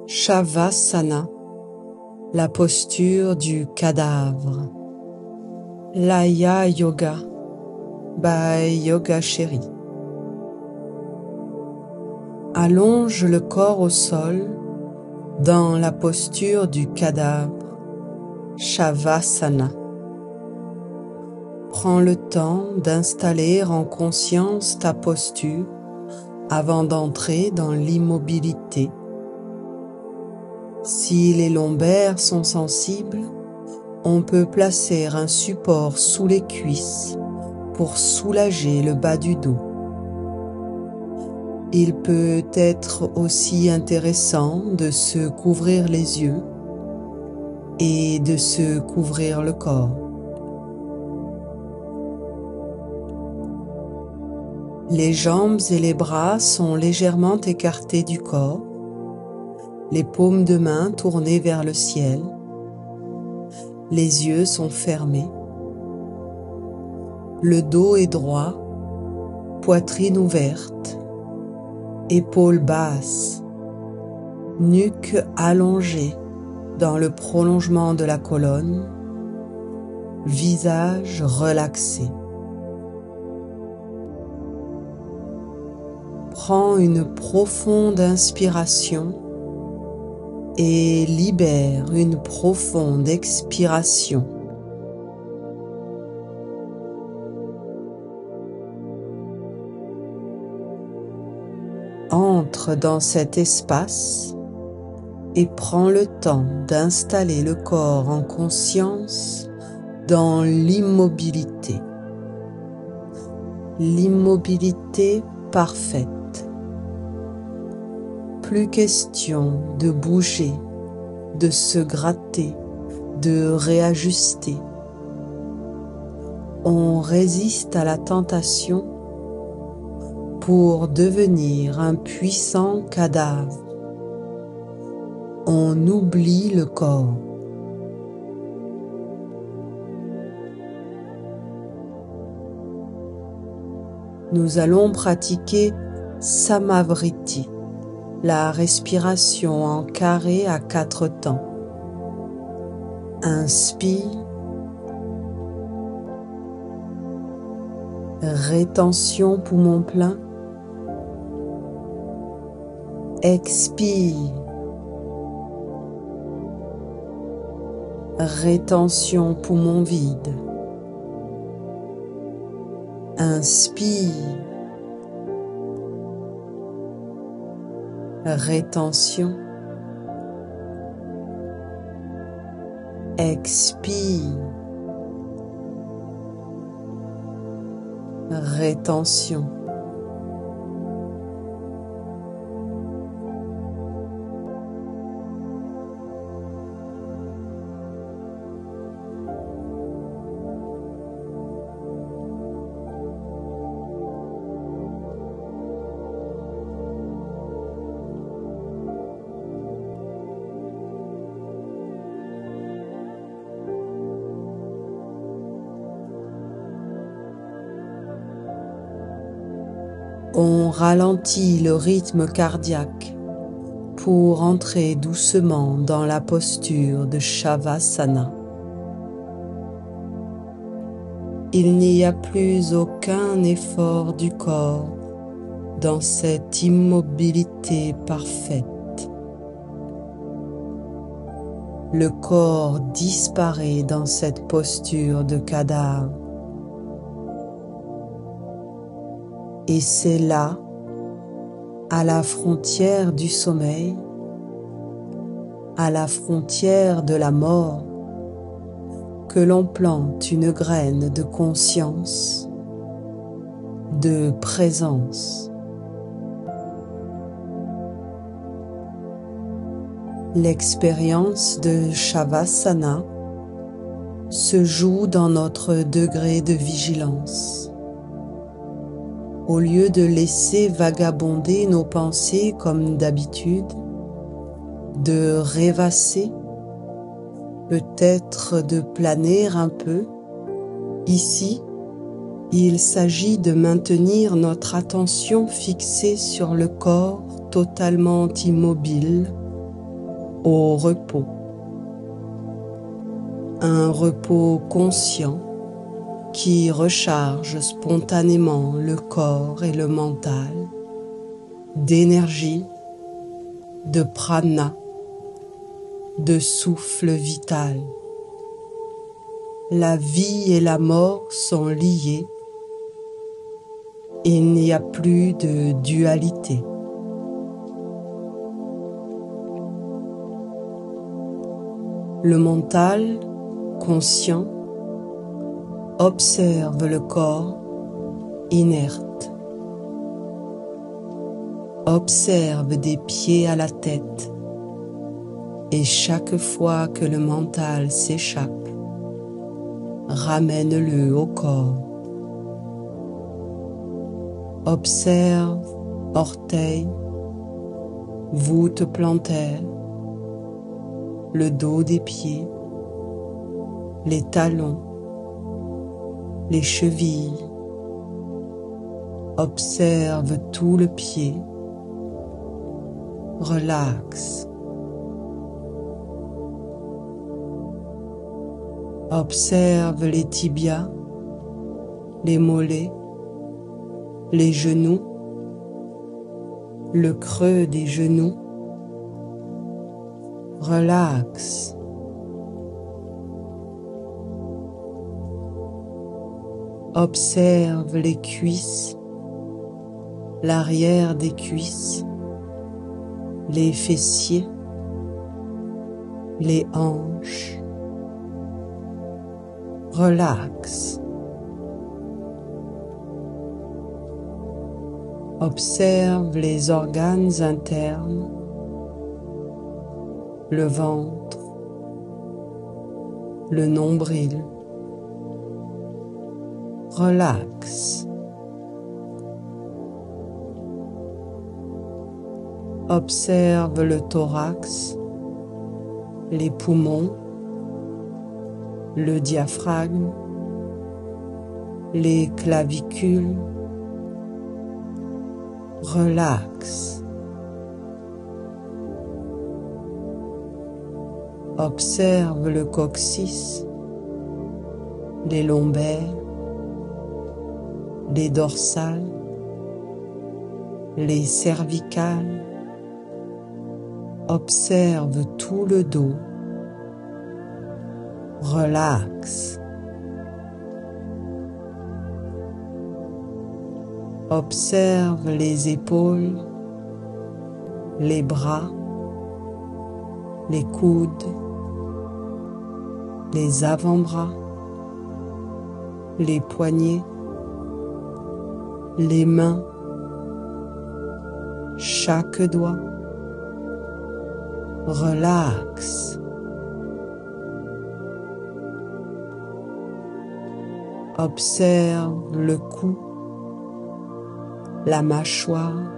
Shavasana, la posture du cadavre. Laya Yoga by Yogacheri. Allonge le corps au sol dans la posture du cadavre. Shavasana. Prends le temps d'installer en conscience ta posture avant d'entrer dans l'immobilité. Si les lombaires sont sensibles, on peut placer un support sous les cuisses pour soulager le bas du dos. Il peut être aussi intéressant de se couvrir les yeux et de se couvrir le corps. Les jambes et les bras sont légèrement écartés du corps, les paumes de main tournées vers le ciel, les yeux sont fermés, le dos est droit, poitrine ouverte, épaules basses, nuque allongée dans le prolongement de la colonne, visage relaxé. Prends une profonde inspiration et libère une profonde expiration. Entre dans cet espace et prends le temps d'installer le corps en conscience dans l'immobilité. L'immobilité parfaite. Plus question de bouger, de se gratter, de réajuster. On résiste à la tentation pour devenir un puissant cadavre. On oublie le corps. Nous allons pratiquer Samavriti, la respiration en carré à 4 temps. Inspire, rétention poumon plein, expire, rétention poumon vide, inspire, rétention, expire, rétention. On ralentit le rythme cardiaque pour entrer doucement dans la posture de Shavasana. Il n'y a plus aucun effort du corps dans cette immobilité parfaite. Le corps disparaît dans cette posture de cadavre. Et c'est là, à la frontière du sommeil, à la frontière de la mort, que l'on plante une graine de conscience, de présence. L'expérience de Shavasana se joue dans notre degré de vigilance. Au lieu de laisser vagabonder nos pensées comme d'habitude, de rêvasser, peut-être de planer un peu, ici, il s'agit de maintenir notre attention fixée sur le corps totalement immobile au repos. Un repos conscient qui recharge spontanément le corps et le mental d'énergie, de prana, de souffle vital. La vie et la mort sont liées. Il n'y a plus de dualité. Le mental conscient observe le corps inerte. Observe des pieds à la tête et chaque fois que le mental s'échappe, ramène-le au corps. Observe orteils, voûte plantaire, le dos des pieds, les talons, les chevilles. Observe tout le pied. Relaxe. Observe les tibias, les mollets, les genoux, le creux des genoux. Relaxe. Observe les cuisses, l'arrière des cuisses, les fessiers, les hanches. Relaxe. Observe les organes internes, le ventre, le nombril. Relaxe. Observe le thorax, les poumons, le diaphragme, les clavicules. Relaxe. Observe le coccyx, les lombaires, les dorsales, les cervicales. Observe tout le dos. Relaxe. Observe les épaules, les bras, les coudes, les avant-bras, les poignets, les mains, chaque doigt. Relaxe. Observe le cou, la mâchoire,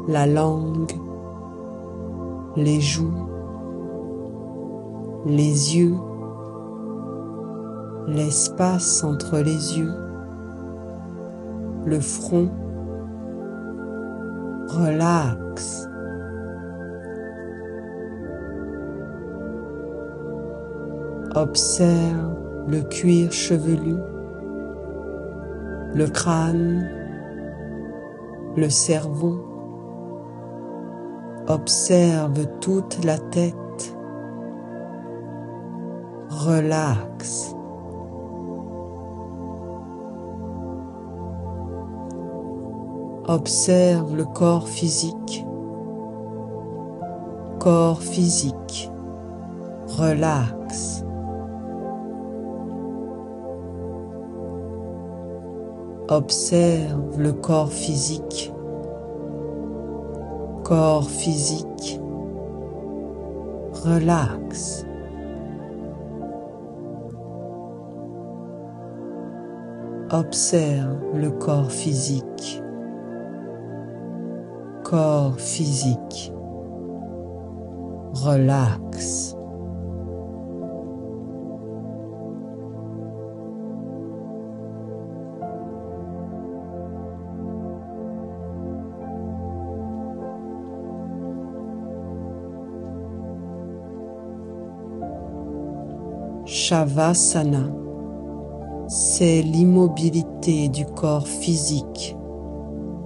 la langue, les joues, les yeux, l'espace entre les yeux, le front. Relaxe. Observe le cuir chevelu, le crâne, le cerveau. Observe toute la tête. Relaxe. Observe le corps physique. Corps physique. Relaxe. Observe le corps physique. Corps physique. Relaxe. Observe le corps physique. Corps physique. Relaxe. Shavasana, c'est l'immobilité du corps physique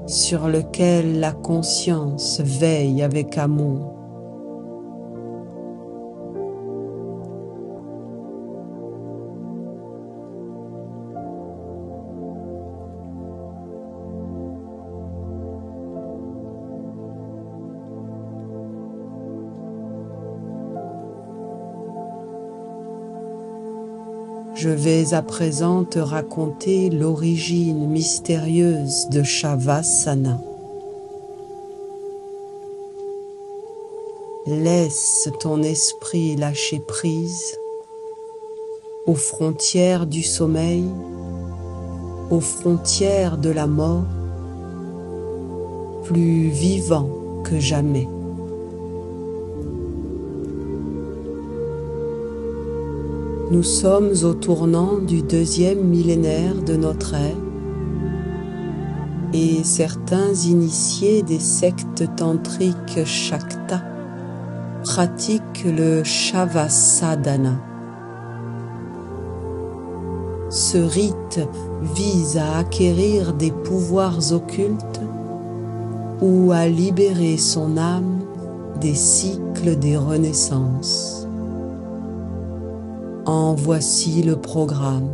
sur lequel la conscience veille avec amour. Je vais à présent te raconter l'origine mystérieuse de Shavasana. Laisse ton esprit lâcher prise aux frontières du sommeil, aux frontières de la mort, plus vivant que jamais. Nous sommes au tournant du 2e millénaire de notre ère et certains initiés des sectes tantriques Shakta pratiquent le Shavasana. Ce rite vise à acquérir des pouvoirs occultes ou à libérer son âme des cycles des renaissances. En voici le programme.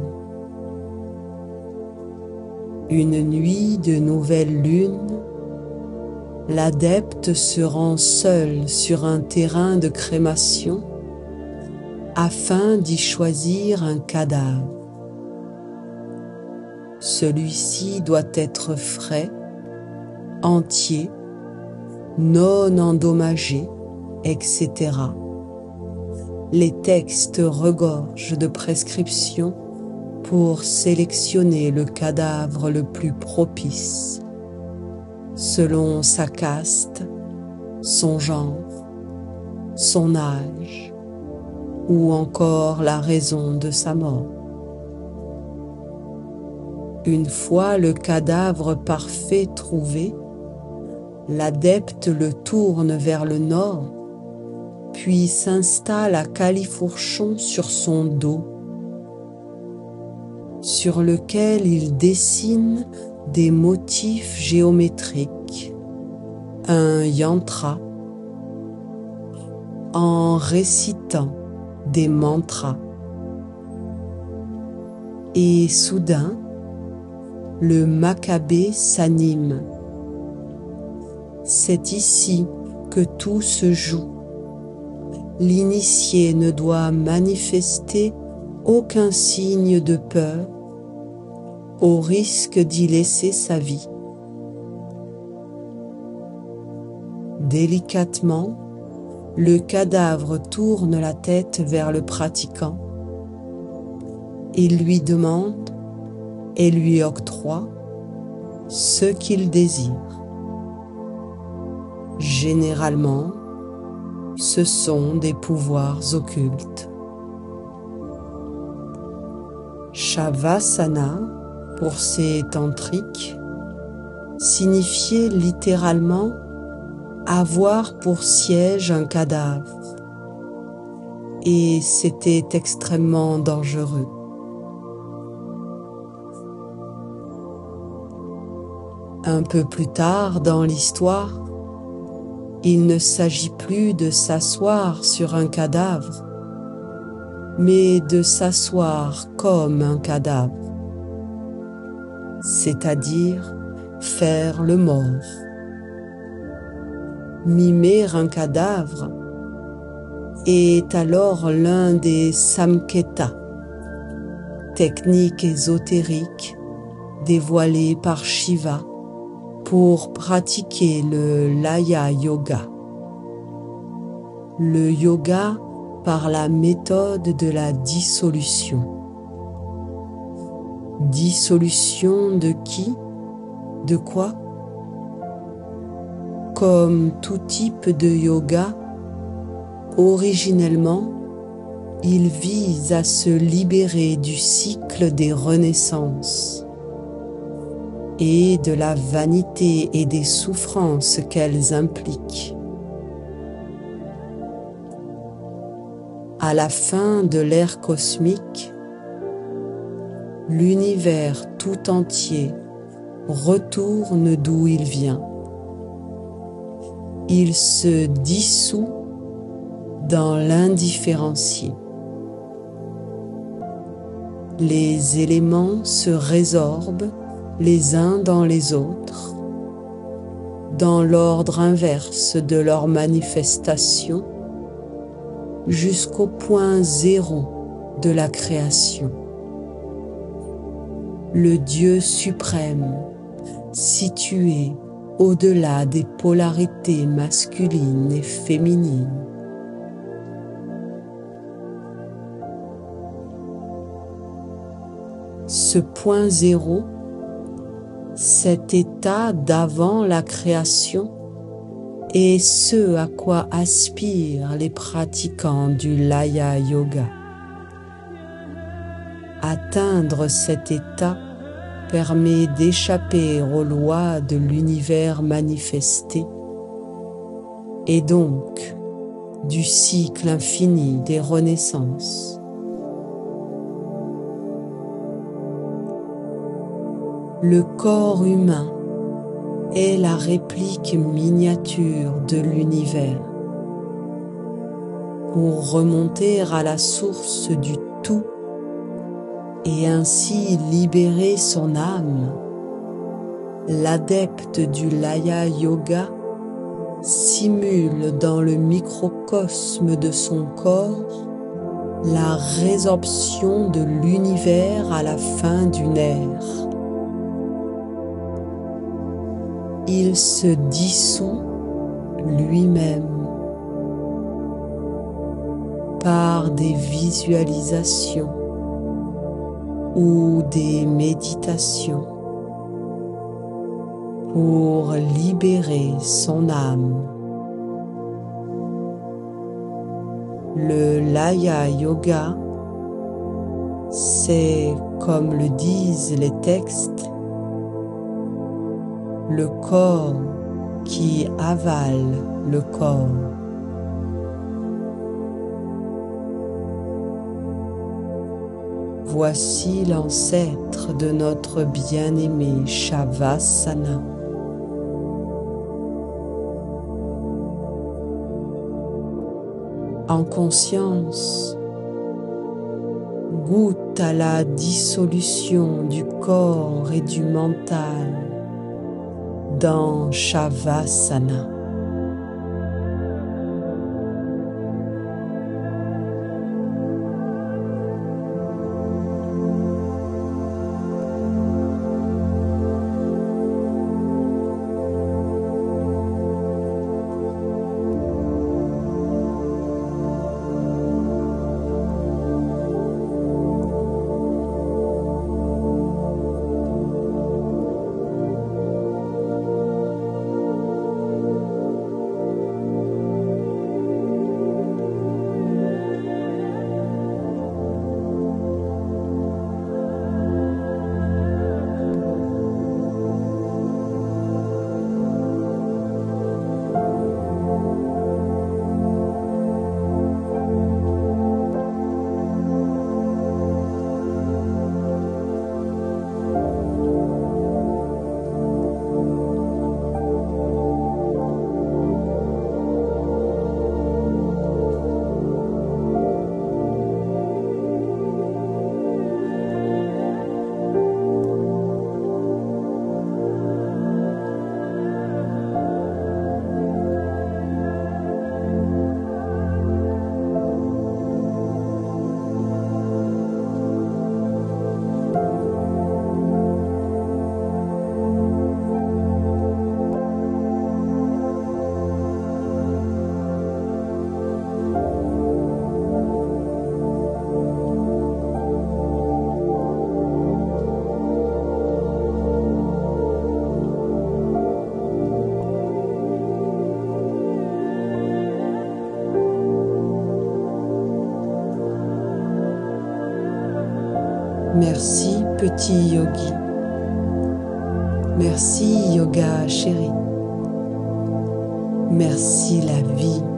Une nuit de nouvelle lune, l'adepte se rend seul sur un terrain de crémation afin d'y choisir un cadavre. Celui-ci doit être frais, entier, non endommagé, etc. Les textes regorgent de prescriptions pour sélectionner le cadavre le plus propice, selon sa caste, son genre, son âge ou encore la raison de sa mort. Une fois le cadavre parfait trouvé, l'adepte le tourne vers le nord puis s'installe à califourchon sur son dos, sur lequel il dessine des motifs géométriques, un yantra, en récitant des mantras. Et soudain, le Maccabée s'anime. C'est ici que tout se joue. L'initié ne doit manifester aucun signe de peur, au risque d'y laisser sa vie. Délicatement, le cadavre tourne la tête vers le pratiquant. Il lui demande et lui octroie ce qu'il désire. Généralement, ce sont des pouvoirs occultes. Shavasana, pour ces tantriques, signifiait littéralement avoir pour siège un cadavre, et c'était extrêmement dangereux. Un peu plus tard dans l'histoire, il ne s'agit plus de s'asseoir sur un cadavre, mais de s'asseoir comme un cadavre, c'est-à-dire faire le mort. Mimer un cadavre est alors l'un des samketa, techniques ésotériques dévoilées par Shiva pour pratiquer le Laya Yoga. Le yoga par la méthode de la dissolution. Dissolution de qui? De quoi? Comme tout type de yoga, originellement, il vise à se libérer du cycle des renaissances et de la vanité et des souffrances qu'elles impliquent. À la fin de l'ère cosmique, l'univers tout entier retourne d'où il vient. Il se dissout dans l'indifférencié. Les éléments se résorbent les uns dans les autres, dans l'ordre inverse de leur manifestation, jusqu'au point zéro de la création. Le Dieu suprême, situé au-delà des polarités masculines et féminines. Ce point zéro, cet état d'avant la création, est ce à quoi aspirent les pratiquants du Laya Yoga. Atteindre cet état permet d'échapper aux lois de l'univers manifesté et donc du cycle infini des renaissances. Le corps humain est la réplique miniature de l'univers. Pour remonter à la source du tout et ainsi libérer son âme, l'adepte du Laya Yoga simule dans le microcosme de son corps la résorption de l'univers à la fin d'une ère. Il se dissout lui-même par des visualisations ou des méditations pour libérer son âme. Le Laya Yoga, c'est, comme le disent les textes, le corps qui avale le corps. Voici l'ancêtre de notre bien-aimé Shavasana. En conscience, goûte à la dissolution du corps et du mental dans Shavasana. Merci petit yogi. Merci yoga chéri. Merci la vie.